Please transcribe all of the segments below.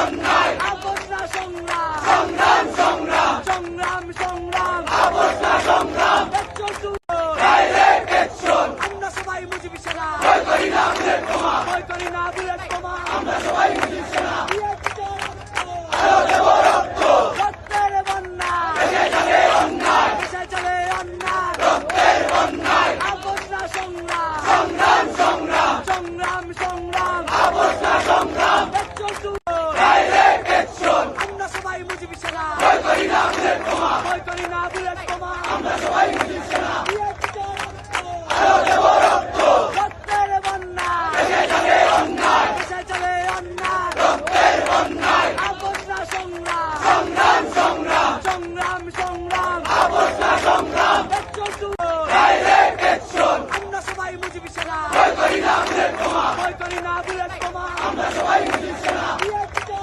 অন্যায় আপোষ না সংগ্রাম সংগ্রাম সংগ্রাম সংগ্রাম সংগ্রাম আপোষ না সংগ্রাম পেট্রোল তুলো ডাইরেক্ট অ্যাকশন আমরা সবাই মুজিব সেনা ভয় করি না বুলেট বোমা ভয় করি না বুলেট বোমা আমরা সবাই মুজিব সেনা দিয়েছে আরো দেব রক্ত রক্তের বন্যা দেশে চলে অন্যায় দেশে চলে অন্যায় রক্তের বন্যায় আপোষ না সংগ্রাম সংগ্রাম সংগ্রাম সংগ্রাম সংগ্রাম আপোষ না সংগ্রাম পেট্রোল তুলো ডাইরেক্ট অ্যাকশন আমরা সবাই মুজিব সেনা ভয় করি না বুলেট বোমা ভয় করি না বুলেট বোমা আমরা সবাই মুজিব সেনা দিয়েছে আরো দেব রক্ত রক্তের বন্যা দেশে চলে অন্যায় দেশে চলে অন্যায় রক্তের বন্যায় আপোষ না সংগ্রাম সংগ্রাম সংগ্রাম সংগ্রাম সংগ্রাম আপোষ না সংগ্রাম পেট্রোল তুলো ডাইরেক্ট অ্যাকশন আমরা সবাই মুজিব সেনা ভয় করি না বুলেট বোমা ভয় করি না বুলেট বোমা আমরা সবাই মুজিব সেনা দিয়েছে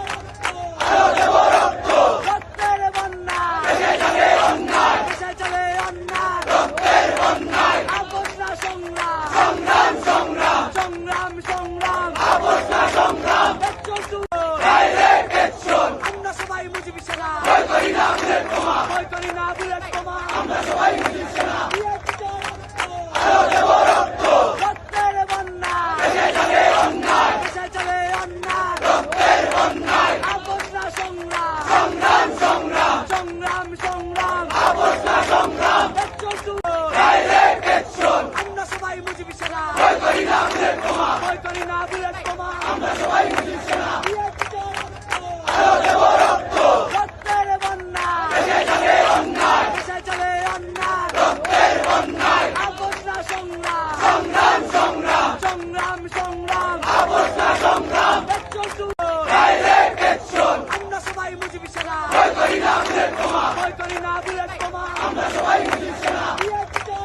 আরো দেব রক্ত রক্তের বন্যা দেশে চলে অন্যায় দেশে চলে অন্যায় রক্তের বন্যায় আপোষ না সংগ্রাম সংগ্রাম সংগ্রাম সংগ্রাম সংগ্রাম আপোষ না সংগ্রাম পেট্রোল তুলো ডাইরেক্ট অ্যাকশন আমরা সবাই মুজিব সেনা ভয় করি না বুলেট বোমা ভয় করি না বুলেট বোমা আমরা সবাই মুজিব সেনা দিয়েছে আরো দেব রক্ত রক্তের বন্যা দেশে চলে অন্যায় দেশে চলে অন্যায় রক্তের বন্যায় আপোষ না সংগ্রাম সংগ্রাম সংগ্রাম সংগ্রাম সংগ্রাম আপোষ না সংগ্রাম পেট্রোল তুলো ডাইরেক্ট অ্যাকশন আমরা সবাই মুজিব সেনা ভয় করি না বুলেট বোমা ভয় করি না বুলেট বোমা আমরা সবাই মুজিব সেনা দিয়েছে আরো দেব রক্ত রক্তের বন্যা দেশে চলে অন্যায় দেশে চলে অন্যায় রক্তের বন্যায় আপোষ না সংগ্রাম সংগ্রাম সংগ্রাম সংগ্রাম সংগ্রাম আপোষ না সংগ্রাম পেট্রোল তুলো ডাইরেক্ট অ্যাকশন আমরা সবাই মুজিব সেনা ভয় করি না বুলেট বোমা ভয় করি না বুলেট বোমা আমরা সবাই মুজিব সেনা দিয়েছে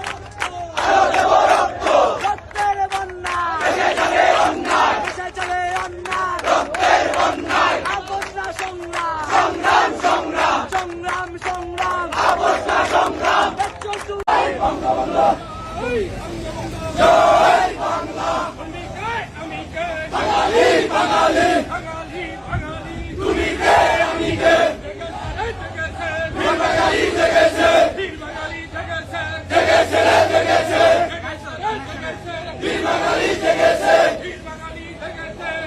আরো দেব রক্ত রক্তের বন্যা দেশে চলে অন্যায় দেশে চলে অন্যায় রক্তের বন্যায় আপোষ না সংগ্রাম সংগ্রাম সংগ্রাম সংগ্রাম সংগ্রাম আপোষ না সংগ্রাম পেট্রোল তুলো জয় বাংলা বাঙালি বাঙালি তুমি কে আমি কে বাঙালি জেগেছে জেগেছে রে জেগেছে বাঙালি জেগেছে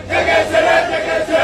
জেগেছে রে জেগেছে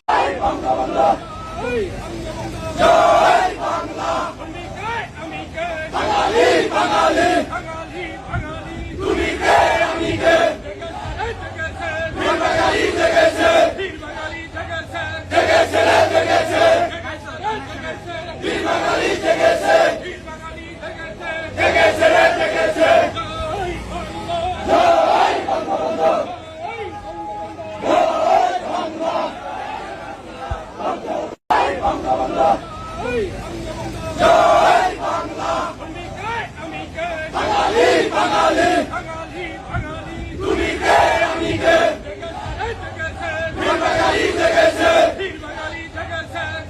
জয় বঙ্গবন্ধু জয় বাংলা বাঙালি বাঙালি তুমি কে আমি কে বাঙালি জেগেছে জেগেছে রে জেগেছে বাঙালি জেগেছে জেগেছে রে জেগেছে জয় বঙ্গবন্ধু জয় বাংলা বাঙালি বাঙালি তুমি কে আমি কে বাঙালি জেগেছে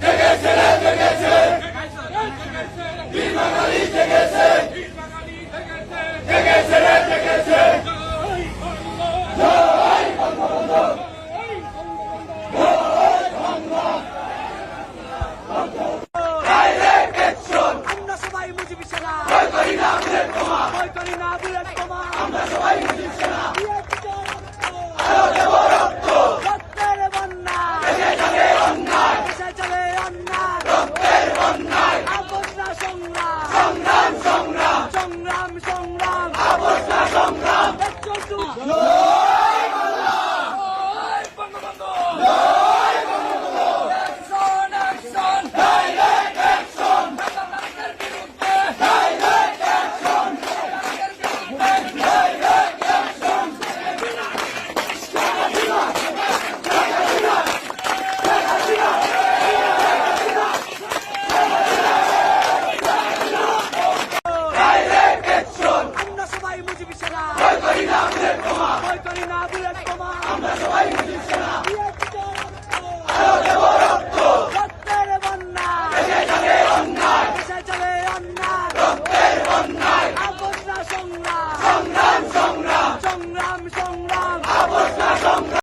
জেগেছে রে জেগেছে